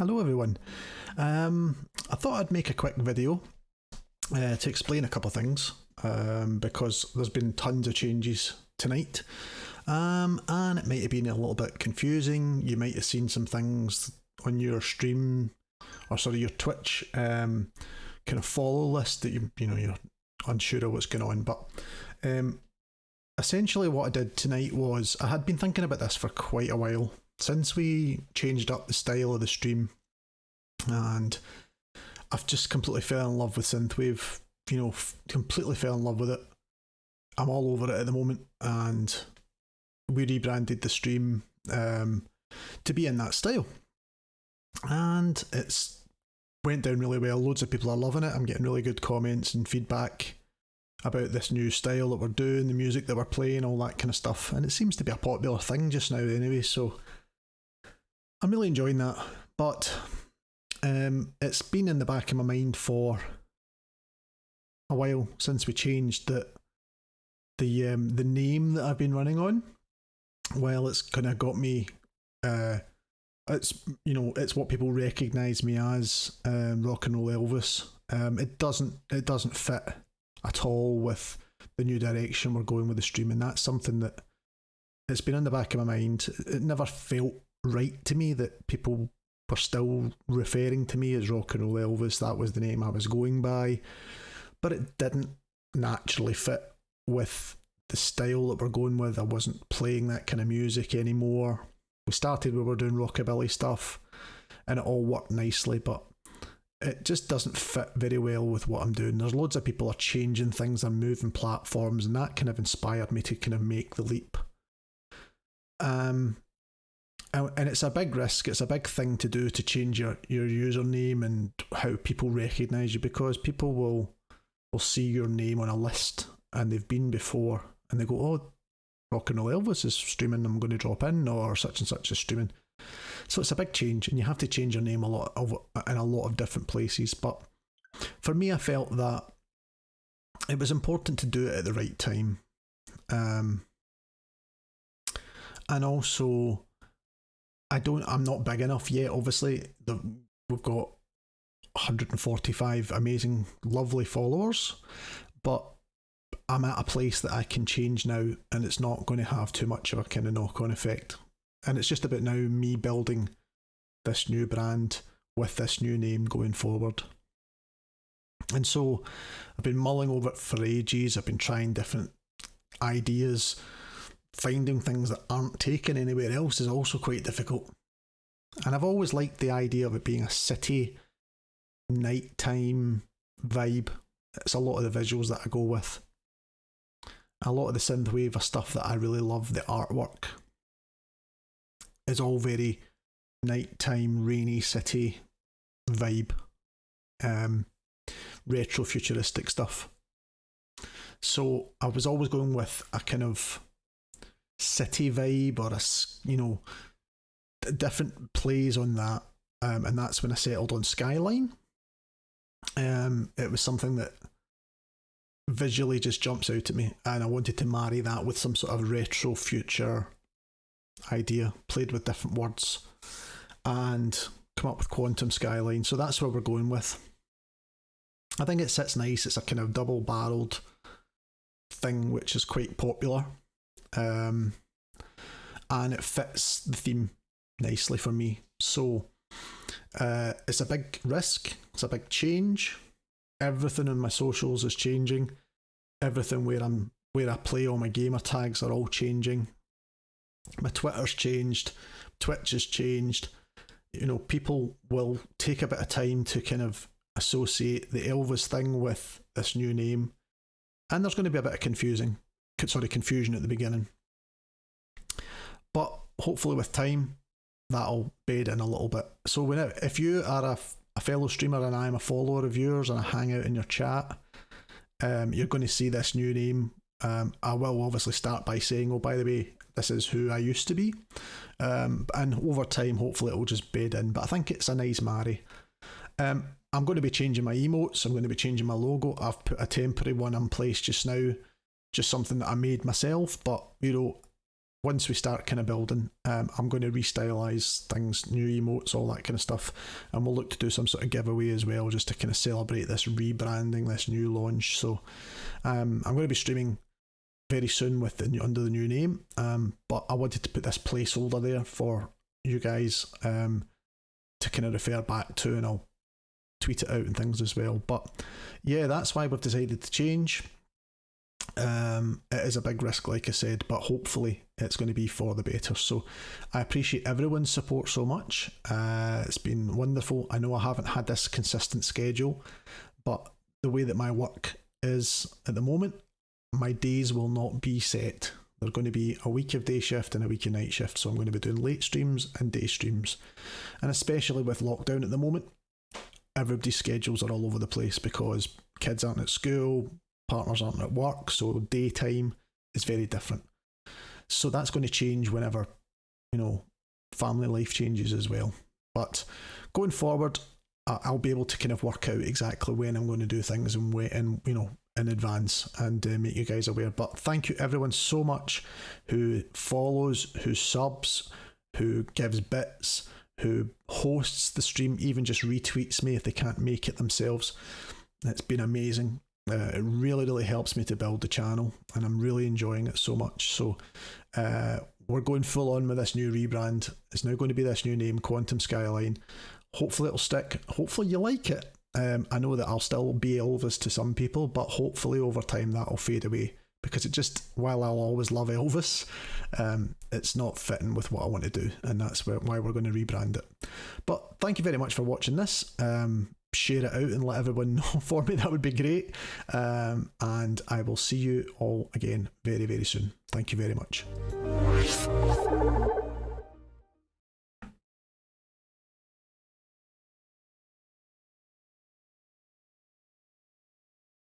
Hello everyone. I thought I'd make a quick video to explain a couple of things because there's been tons of changes tonight and it might have been a little bit confusing. You might have seen some things on your stream, or sorry, your Twitch kind of follow list that you're unsure of what's going on. But essentially what I did tonight was I had been thinking about this for quite a while. Since we changed up the style of the stream, and I've just completely fell in love with Synthwave, completely fell in love with it. I'm all over it at the moment, and we rebranded the stream to be in that style. And it's went down really well. Loads of people are loving it. I'm getting really good comments and feedback about this new style that we're doing, the music that we're playing, all that kind of stuff. And it seems to be a popular thing just now anyway, so I'm really enjoying that. But it's been in the back of my mind for a while since we changed the name that I've been running on. Well, it's kind of got me. It's what people recognise me as, Rock and Roll Elvis. It doesn't fit at all with the new direction we're going with the stream, and that's something that it's been in the back of my mind. It never felt right to me that people were still referring to me as Rock and Roll Elvis. That was the name I was going by, but it didn't naturally fit with the style that we're going with. I wasn't playing that kind of music anymore. We started, we were doing rockabilly stuff and it all worked nicely, but it just doesn't fit very well with what I'm doing. There's loads of people are changing things, they're moving platforms, and that kind of inspired me to kind of make the leap. And it's a big risk, it's a big thing to do, to change your username and how people recognise you, because people will see your name on a list and they've been before and they go, oh, Rock and Roll Elvis is streaming, I'm going to drop in, or such and such is streaming. So it's a big change, and you have to change your name in a lot of different places. But for me, I felt that it was important to do it at the right time. And also, I'm not big enough yet, obviously. We've got 145 amazing, lovely followers, but I'm at a place that I can change now, and it's not going to have too much of a kind of knock-on effect. And it's just about now me building this new brand with this new name going forward. And so I've been mulling over it for ages. I've been trying different ideas. Finding things that aren't taken anywhere else is also quite difficult. And I've always liked the idea of it being a city, nighttime vibe. It's a lot of the visuals that I go with. A lot of the synthwave are stuff that I really love. The artwork is all very nighttime, rainy city vibe, retro futuristic stuff. So I was always going with a kind of city vibe, or different plays on that, and that's when I settled on Skyline. It was something that visually just jumps out at me, and I wanted to marry that with some sort of retro future idea, played with different words and come up with Quantum Skyline. So that's where we're going with. I think it sits nice. It's a kind of double-barreled thing which is quite popular, and it fits the theme nicely for me. So it's a big risk, it's a big change. Everything on my socials is changing. Everything where I play, all my gamer tags are all changing. My Twitter's changed, Twitch has changed. People will take a bit of time to kind of associate the Elvis thing with this new name, and there's going to be a bit of confusion at the beginning. But hopefully with time, that'll bed in a little bit. So if you are a fellow streamer and I'm a follower of yours and I hang out in your chat, you're going to see this new name. I will obviously start by saying, oh, by the way, this is who I used to be. And over time, hopefully it'll just bed in. But I think it's a nice marry. I'm going to be changing my emotes. I'm going to be changing my logo. I've put a temporary one in place just now. Just something that I made myself. But, once we start kind of building, I'm going to restylize things, new emotes, all that kind of stuff, and we'll look to do some sort of giveaway as well, just to kind of celebrate this rebranding, this new launch. So I'm going to be streaming very soon with under the new name, but I wanted to put this placeholder there for you guys to kind of refer back to, and I'll tweet it out and things as well. But yeah, that's why we've decided to change. It is a big risk, like I said, but hopefully it's going to be for the better. So I appreciate everyone's support so much. It's been wonderful. I know I haven't had this consistent schedule, but the way that my work is at the moment, my days will not be set. They're going to be a week of day shift and a week of night shift. So I'm going to be doing late streams and day streams. And especially with lockdown at the moment, everybody's schedules are all over the place because kids aren't at school, partners aren't at work, so daytime is very different. So that's going to change whenever, family life changes as well. But going forward, I'll be able to kind of work out exactly when I'm going to do things and in advance, and make you guys aware. But thank you everyone so much who follows, who subs, who gives bits, who hosts the stream, even just retweets me if they can't make it themselves. It's been amazing. It really, really helps me to build the channel, and I'm really enjoying it so much. So we're going full on with this new rebrand. It's now going to be this new name, Quantum Skyline. Hopefully it'll stick. Hopefully you like it. I know that I'll still be Elvis to some people, but hopefully over time that'll fade away, because while I'll always love Elvis, it's not fitting with what I want to do, and that's why we're going to rebrand it. But thank you very much for watching this. Share it out and let everyone know for me. That would be great. And I will see you all again very, very soon. Thank you very much.